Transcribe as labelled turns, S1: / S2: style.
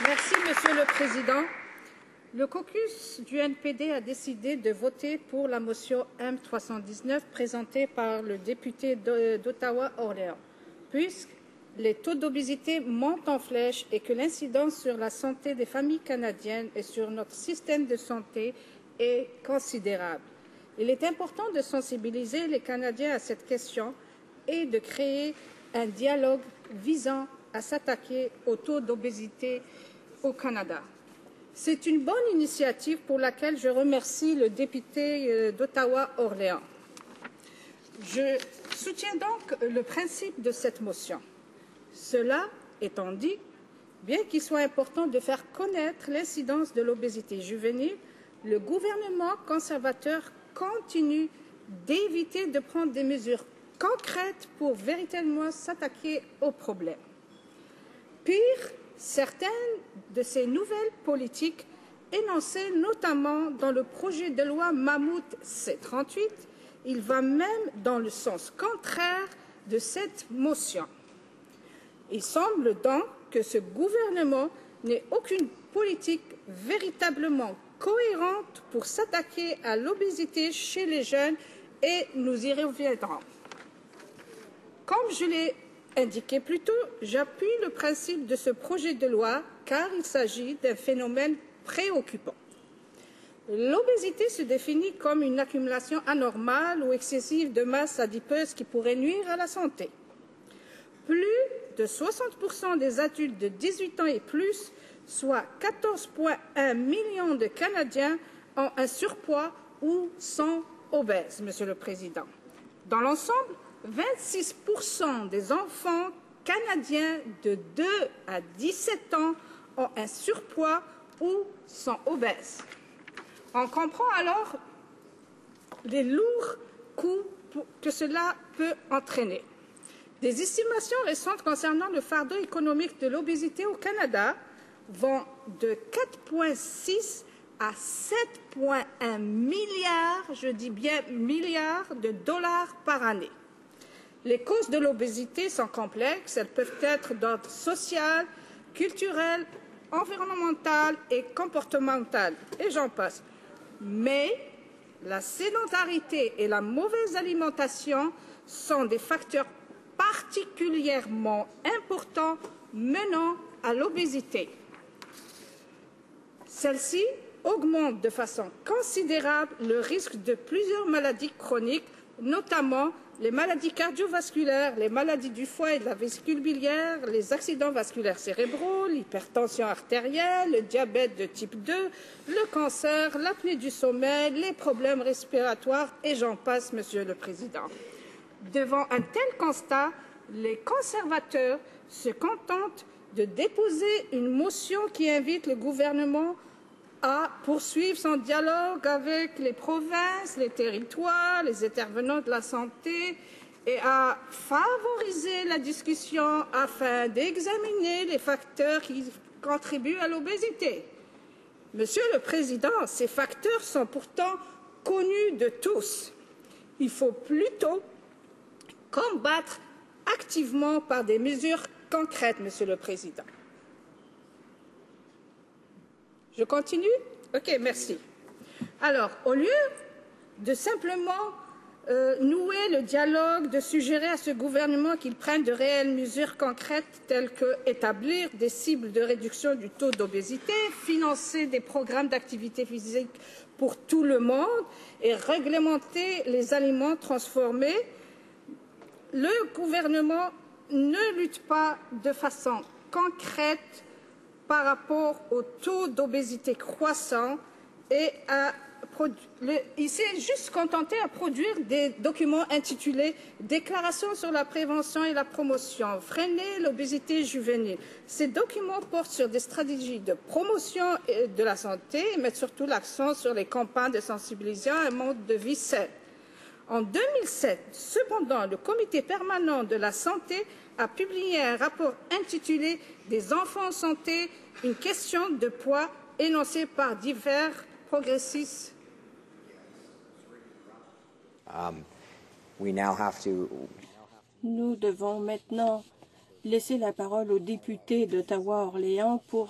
S1: Merci, Monsieur le Président. Le caucus du NPD a décidé de voter pour la motion M319 présentée par le député d'Ottawa-Orléans, puisque les taux d'obésité montent en flèche et que l'incidence sur la santé des familles canadiennes et sur notre système de santé est considérable. Il est important de sensibiliser les Canadiens à cette question et de créer un dialogue visant à s'attaquer au taux d'obésité au Canada. C'est une bonne initiative pour laquelle je remercie le député d'Ottawa-Orléans. Je soutiens donc le principe de cette motion. Cela étant dit, bien qu'il soit important de faire connaître l'incidence de l'obésité juvénile, le gouvernement conservateur continue d'éviter de prendre des mesures concrètes pour véritablement s'attaquer au problème. Pire, certaines de ces nouvelles politiques énoncées notamment dans le projet de loi Mammouth C-38, il va même dans le sens contraire de cette motion. Il semble donc que ce gouvernement n'ait aucune politique véritablement cohérente pour s'attaquer à l'obésité chez les jeunes et nous y reviendrons. Comme je l'ai indiqué plus tôt, j'appuie le principe de ce projet de loi car il s'agit d'un phénomène préoccupant. L'obésité se définit comme une accumulation anormale ou excessive de masse adipeuse qui pourrait nuire à la santé. Plus de 60% des adultes de 18 ans et plus, soit 14,1 millions de Canadiens, ont un surpoids ou sont obèses, Monsieur le Président. Dans l'ensemble, 26% des enfants canadiens de 2 à 17 ans ont un surpoids ou sont obèses. On comprend alors les lourds coûts que cela peut entraîner. Des estimations récentes concernant le fardeau économique de l'obésité au Canada vont de 4,6 à 7,1 milliards, je dis bien milliards de dollars par année. Les causes de l'obésité sont complexes, elles peuvent être d'ordre social, culturel, environnemental et comportemental, et j'en passe. Mais la sédentarité et la mauvaise alimentation sont des facteurs particulièrement importants menant à l'obésité. Celle-ci augmente de façon considérable le risque de plusieurs maladies chroniques, notamment les maladies cardiovasculaires, les maladies du foie et de la vésicule biliaire, les accidents vasculaires cérébraux, l'hypertension artérielle, le diabète de type 2, le cancer, l'apnée du sommeil, les problèmes respiratoires et j'en passe, Monsieur le Président. Devant un tel constat, les conservateurs se contentent de déposer une motion qui invite le gouvernement à poursuivre son dialogue avec les provinces, les territoires, les intervenants de la santé et à favoriser la discussion afin d'examiner les facteurs qui contribuent à l'obésité. Monsieur le Président, ces facteurs sont pourtant connus de tous. Il faut plutôt combattre activement par des mesures concrètes, Monsieur le Président. Je continue? OK, merci. Alors, au lieu de simplement nouer le dialogue, de suggérer à ce gouvernement qu'il prenne de réelles mesures concrètes telles que établir des cibles de réduction du taux d'obésité, financer des programmes d'activité physique pour tout le monde et réglementer les aliments transformés, le gouvernement ne lutte pas de façon concrète par rapport au taux d'obésité croissant et il s'est juste contenté à produire des documents intitulés « Déclaration sur la prévention et la promotion, freiner l'obésité juvénile ». Ces documents portent sur des stratégies de promotion de la santé et mettent surtout l'accent sur les campagnes de sensibilisation à un mode de vie sain. En 2007, cependant, le Comité permanent de la santé a publié un rapport intitulé « Des enfants en santé, une question de poids » énoncé par divers progressistes.
S2: Nous devons maintenant laisser la parole au député d'Ottawa-Orléans pour